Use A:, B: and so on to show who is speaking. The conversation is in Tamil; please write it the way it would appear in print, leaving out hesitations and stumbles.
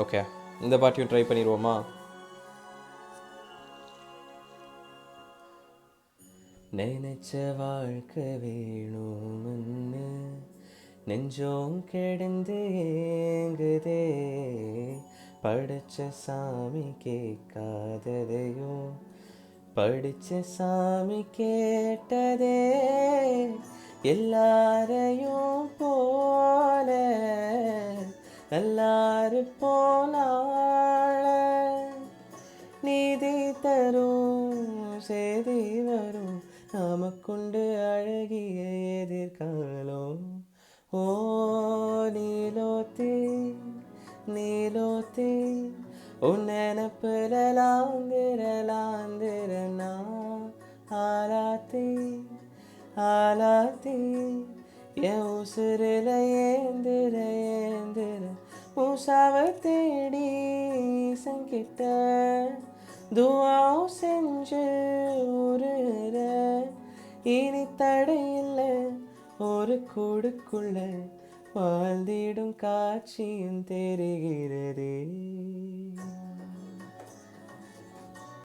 A: ஓகே, இந்த பாட்டையும் ட்ரை பண்ணிடுவோமா? நினைச்ச வாழ்க்கை வேணும்னு நெஞ்சோம் கெடுந்து ஏங்குதே, படைச்ச சாமி கேட்காததையும் படிச்ச சாமி கேட்டதே, எல்லாரையும் போல எல்லாரு போனால நீதி தரும் செய்தி வரும் நமக்குண்டு அழகிய எதிர்காலம். ஓ நீலோத்தி நீலோத்தி உன் நினப்புல லாந்திரனா ஆலாத்தி ஆலாத்தி என் உசுரில் ஏந்திர மூசாவை தேடி சங்கிட்ட துவாவும் செஞ்சு உருற, இனி தடையில்லை ஒரு கூடுக்குள்ள வாழ்ந்திடும் காட்சியும் தெரிகிறதே.